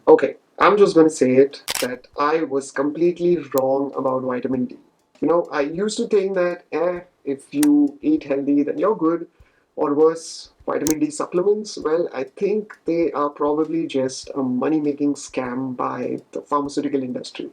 Okay, I'm just going to say it that I was completely wrong about vitamin D. I used to think that if you eat healthy, then you're good. Or worse, vitamin D supplements, well, I think they are probably just a money making scam by the pharmaceutical industry.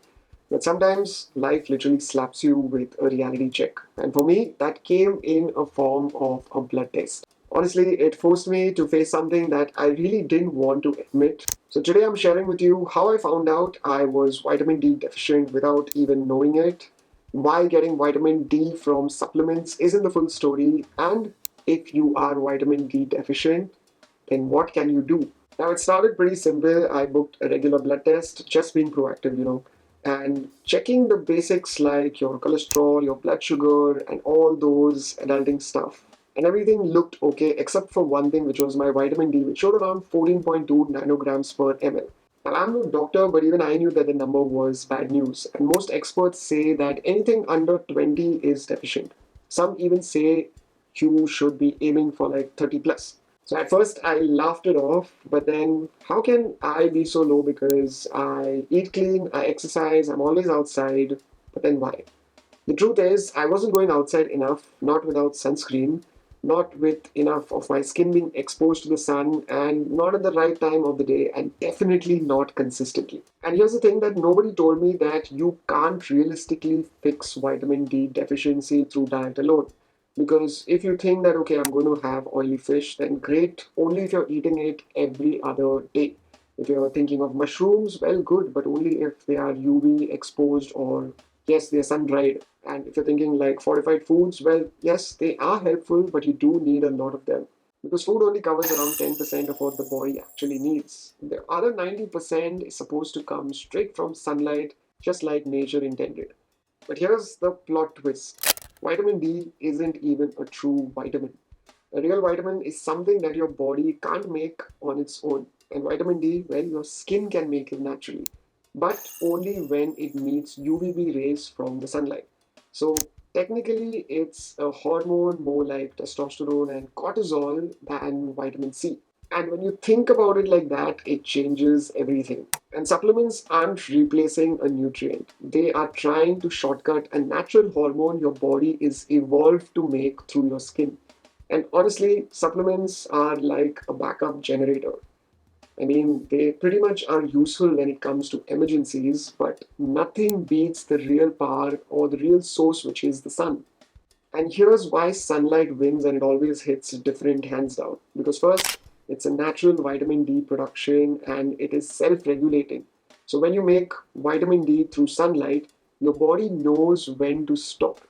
But sometimes life literally slaps you with a reality check. And for me, that came in a form of a blood test. Honestly, it forced me to face something that I really didn't want to admit. So today I'm sharing with you how I found out I was vitamin D deficient without even knowing it, why getting vitamin D from supplements isn't the full story, and if you are vitamin D deficient, then what can you do? Now, it started pretty simple. I booked a regular blood test, just being proactive, and checking the basics like your cholesterol, your blood sugar, and all those adulting stuff. And everything looked okay except for one thing, which was my vitamin D, which showed around 14.2 nanograms per ml. Now, I'm no doctor, but even I knew that the number was bad news. And most experts say that anything under 20 is deficient. Some even say you should be aiming for like 30 plus. So at first I laughed it off, but then how can I be so low because I eat clean, I exercise, I'm always outside, but then why? The truth is, I wasn't going outside enough, not without sunscreen, not with enough of my skin being exposed to the sun, and not at the right time of the day, and definitely not consistently. And here's the thing that nobody told me that you can't realistically fix vitamin D deficiency through diet alone. Because if you think that, okay, I'm going to have oily fish, then great, only if you're eating it every other day. If you're thinking of mushrooms, well, good, but only if they are UV exposed or yes, they're sun dried. And if you're thinking like fortified foods, well, yes, they are helpful, but you do need a lot of them. Because food only covers around 10% of what the body actually needs. The other 90% is supposed to come straight from sunlight, just like nature intended. But here's the plot twist: vitamin D isn't even a true vitamin. A real vitamin is something that your body can't make on its own. And vitamin D, well, your skin can make it naturally, but only when it meets UVB rays from the sunlight. So technically, it's a hormone more like testosterone and cortisol than vitamin C. And when you think about it like that, it changes everything. And supplements aren't replacing a nutrient. They are trying to shortcut a natural hormone your body is evolved to make through your skin. And honestly, supplements are like a backup generator. I mean, they pretty much are useful when it comes to emergencies, but nothing beats the real power or the real source, which is the sun. And here's why sunlight wins and it always hits different hands down. Because first, it's a natural vitamin D production and it is self regulating. So when you make vitamin D through sunlight, your body knows when to stop.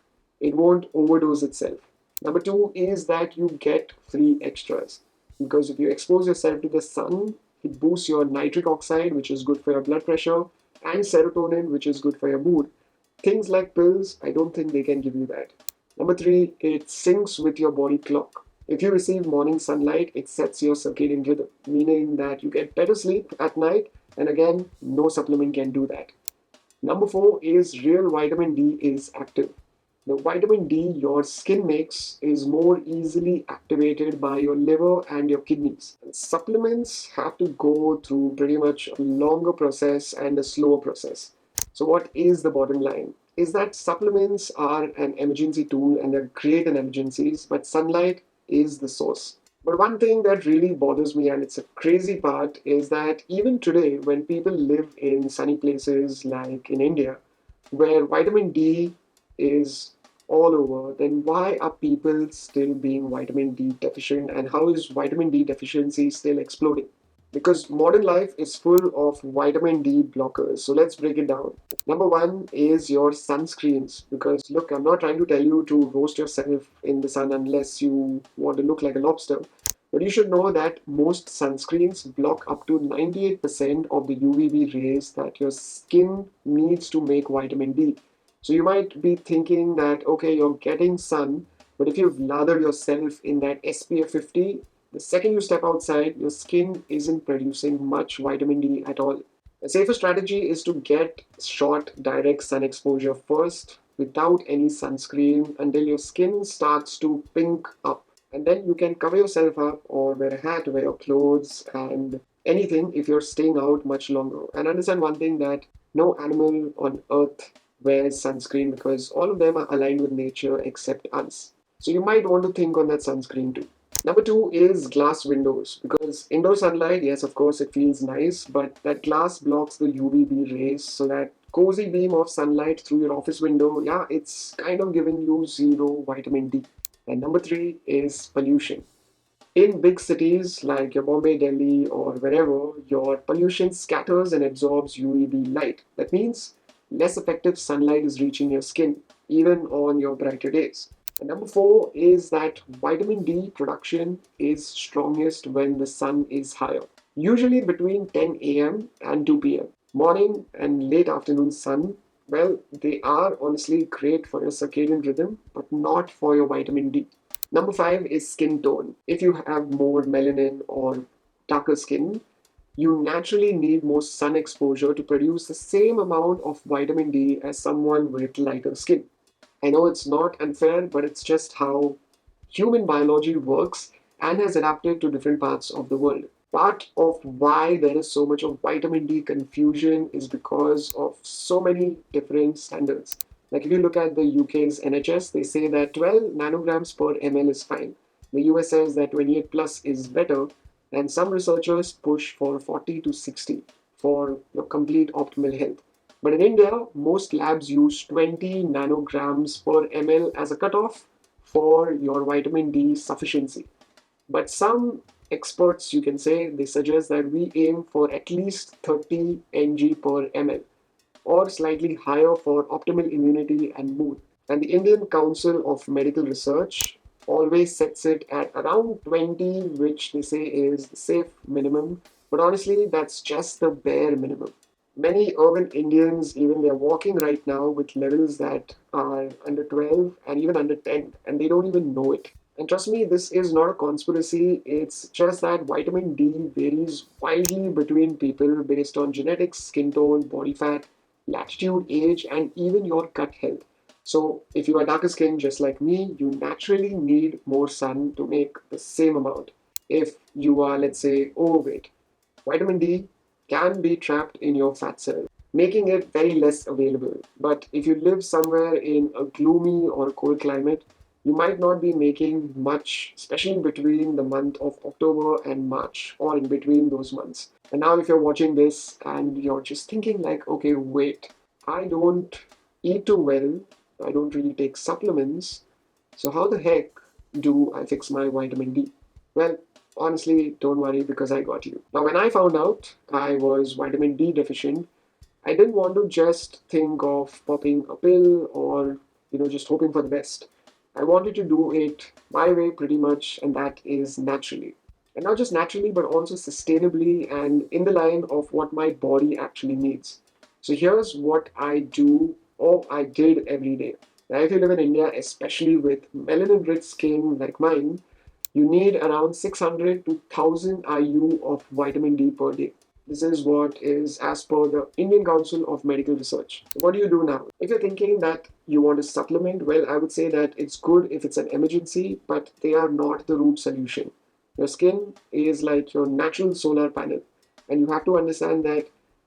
It won't overdose itself. Number two is that you get free extras. Because if you expose yourself to the sun, it boosts your nitric oxide, which is good for your blood pressure, and serotonin, which is good for your mood. Things like pills, I don't think they can give you that. Number three, it syncs with your body clock. If you receive morning sunlight, it sets your circadian rhythm, meaning that you get better sleep at night. And again, no supplement can do that. Number four is real vitamin D is active. The vitamin D your skin makes is more easily activated by your liver and your kidneys. Supplements have to go through pretty much a longer process and a slower process. So, what is the bottom line? Is that supplements are an emergency tool and they're great in emergencies, but sunlight is the source. But one thing that really bothers me, and it's a crazy part, is that even today, when people live in sunny places like in India, where vitamin D is all over, then why are people still being vitamin D deficient and how is vitamin D deficiency still exploding? Because modern life is full of vitamin D blockers. So let's break it down. Number one is your sunscreens. Because look, I'm not trying to tell you to roast yourself in the sun unless you want to look like a lobster. But you should know that most sunscreens block up to 98% of the UVB rays that your skin needs to make vitamin D. So you might be thinking that, okay, you're getting sun, but if you've lathered yourself in that SPF 50, the second you step outside, your skin isn't producing much vitamin D at all. A safer strategy is to get short direct sun exposure first without any sunscreen until your skin starts to pink up. And then you can cover yourself up or wear a hat, wear your clothes, and anything if you're staying out much longer. And understand one thing, that no animal on earth wears sunscreen because all of them are aligned with nature except us. So you might want to think on that sunscreen too. Number two is glass windows, because indoor sunlight, yes, of course, it feels nice, but that glass blocks the UVB rays, so that cozy beam of sunlight through your office window, yeah, it's kind of giving you zero vitamin D. And number three is pollution. In big cities like your Bombay, Delhi, or wherever, your pollution scatters and absorbs UVB light. That means less effective sunlight is reaching your skin, even on your brighter days. And number four is that vitamin D production is strongest when the sun is higher, usually between 10 a.m. and 2 p.m. Morning and late afternoon sun, well, they are honestly great for your circadian rhythm, but not for your vitamin D. Number five is skin tone. If you have more melanin or darker skin, you naturally need more sun exposure to produce the same amount of vitamin D as someone with lighter skin. I know it's not unfair, but it's just how human biology works and has adapted to different parts of the world. Part of why there is so much of vitamin D confusion is because of so many different standards. Like if you look at the UK's NHS, they say that 12 nanograms per ml is fine. The US says that 28 plus is better, and some researchers push for 40 to 60 for your complete optimal health. But in India, most labs use 20 nanograms per ml as a cutoff for your vitamin D sufficiency. But some experts, you can say, they suggest that we aim for at least 30 ng per ml or slightly higher for optimal immunity and mood. And the Indian Council of Medical Research always sets it at around 20, which they say is the safe minimum. But honestly, that's just the bare minimum. Many urban Indians, even they're walking right now with levels that are under 12 and even under 10, and they don't even know it. And trust me, this is not a conspiracy. It's just that vitamin D varies widely between people based on genetics, skin tone, body fat, latitude, age, and even your gut health. So, if you are darker skinned just like me, you naturally need more sun to make the same amount. If you are, let's say, overweight, vitamin D can be trapped in your fat cells, making it very less available. But if you live somewhere in a gloomy or cold climate, you might not be making much, especially between the month of October and March, or in between those months. And now, if you're watching this and you're just thinking, like, okay, wait, I don't eat too well, I don't really take supplements, so how the heck do I fix my vitamin D? Well, honestly, don't worry because I got you. Now, when I found out I was vitamin D deficient, I didn't want to just think of popping a pill or, just hoping for the best. I wanted to do it my way pretty much, and that is naturally. And not just naturally, but also sustainably and in the line of what my body actually needs. So here's what I do or I did every day. Now, if you live in India, especially with melanin rich skin like mine, you need around 600 to 1000 IU of vitamin D per day. This is what is as per the Indian Council of Medical Research. What do you do now? If you're thinking that you want to supplement, well, I would say that it's good if it's an emergency, but they are not the root solution. Your skin is like your natural solar panel, and you have to understand that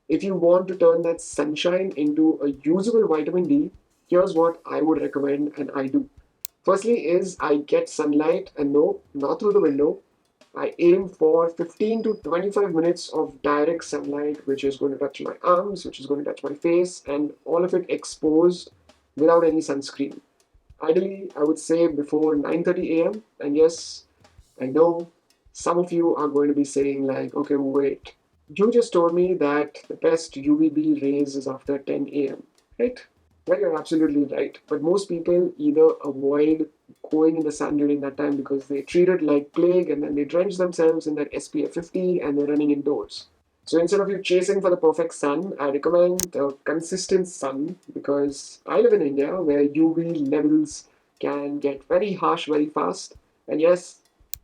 if you want to turn that sunshine into a usable vitamin D, here's what I would recommend and I do. Firstly is I get sunlight, and no, not through the window. I aim for 15 to 25 minutes of direct sunlight, which is going to touch my arms, which is going to touch my face, and all of it exposed without any sunscreen. Ideally, I would say before 9:30 a.m. And yes, I know some of you are going to be saying like, okay, wait, you just told me that the best UVB rays is after 10 a.m., right? Well, you're absolutely right. But most people either avoid going in the sun during that time because they treat it like plague, and then they drench themselves in that SPF 50 and they're running indoors. So instead of you chasing for the perfect sun, I recommend the consistent sun, because I live in India where UV levels can get very harsh very fast. And yes,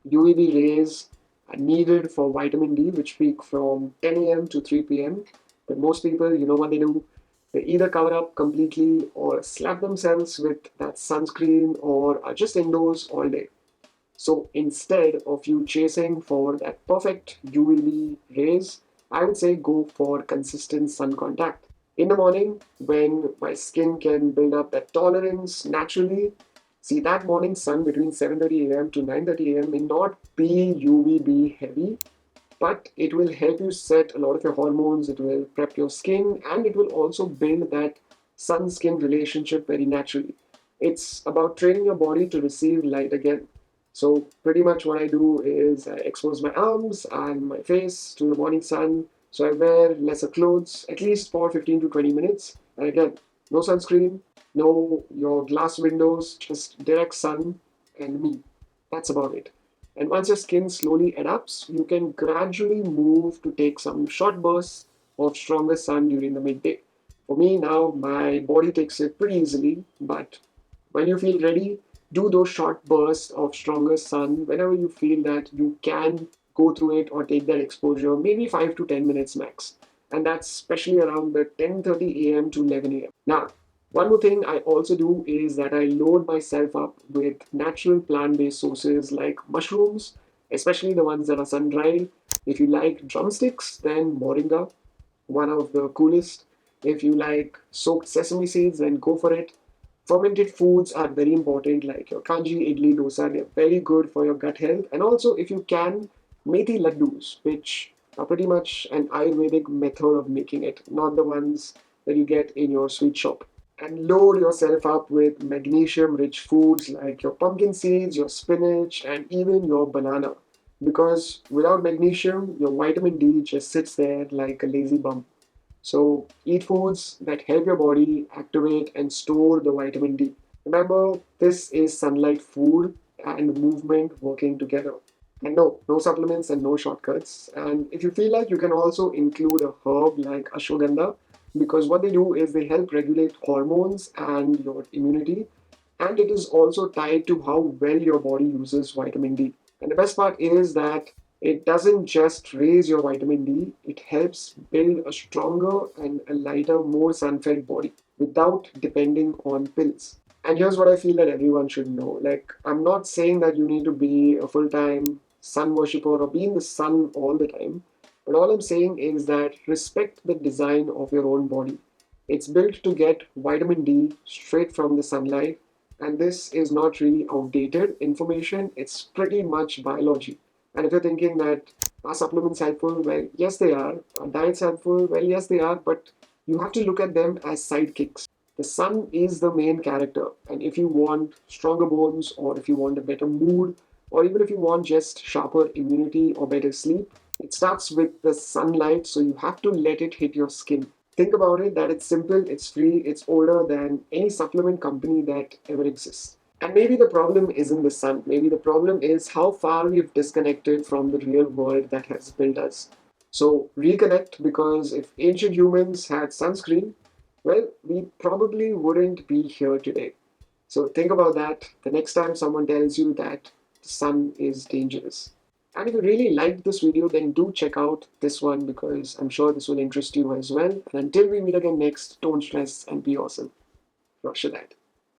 UVB rays are needed for vitamin D, which peak from 10 a.m. to 3 p.m. But most people, you know what they do? They either cover up completely or slap themselves with that sunscreen or are just indoors all day. So instead of you chasing for that perfect UVB rays, I would say go for consistent sun contact. In the morning, when my skin can build up that tolerance naturally, see that morning sun between 7:30 a.m. to 9:30 a.m. may not be UVB heavy, but it will help you set a lot of your hormones, it will prep your skin, and it will also build that sun skin relationship very naturally. It's about training your body to receive light again. So, pretty much what I do is I expose my arms and my face to the morning sun. So, I wear lesser clothes at least for 15 to 20 minutes. And again, no sunscreen, no your glass windows, just direct sun and me. That's about it. And once your skin slowly adapts, you can gradually move to take some short bursts of stronger sun during the midday. For me now, my body takes it pretty easily, but when you feel ready, do those short bursts of stronger sun whenever you feel that you can go through it or take that exposure, maybe 5 to 10 minutes max. And that's especially around the 10:30 a.m. to 11 a.m. Now, one more thing I also do is that I load myself up with natural plant-based sources like mushrooms, especially the ones that are sun-dried. If you like drumsticks, then moringa, one of the coolest. If you like soaked sesame seeds, then go for it. Fermented foods are very important, like your kanji, idli, dosa. They're very good for your gut health. And also, if you can, methi laddus, which are pretty much an Ayurvedic method of making it, not the ones that you get in your sweet shop. And load yourself up with magnesium rich foods like your pumpkin seeds, your spinach, and even your banana. Because without magnesium, your vitamin D just sits there like a lazy bum. So eat foods that help your body activate and store the vitamin D. Remember, this is sunlight, food, and movement working together. And no, no supplements and no shortcuts. And if you feel like, you can also include a herb like ashwagandha, because what they do is they help regulate hormones and your immunity. And it is also tied to how well your body uses vitamin D. And the best part is that it doesn't just raise your vitamin D, it helps build a stronger and a lighter, more sun fed body without depending on pills. And here's what I feel that everyone should know. Like, I'm not saying that you need to be a full time sun worshiper or be in the sun all the time, but all I'm saying is that respect the design of your own body. It's built to get vitamin D straight from the sunlight, and this is not really outdated information, it's pretty much biology. And if you're thinking that are supplements helpful, well, yes, they are. Are diets helpful? Well, yes, they are, but you have to look at them as sidekicks. The sun is the main character, and if you want stronger bones, or if you want a better mood, or even if you want just sharper immunity or better sleep, it starts with the sunlight, so you have to let it hit your skin. Think about it that it's simple, it's free, it's older than any supplement company that ever exists. And maybe the problem isn't the sun. Maybe the problem is how far we've disconnected from the real world that has built us. So reconnect, because if ancient humans had sunscreen, well, we probably wouldn't be here today. So think about that the next time someone tells you that the sun is dangerous. And if you really liked this video, then do check out this one, because I'm sure this will interest you as well. And until we meet again next, don't stress and be awesome. Rocher that.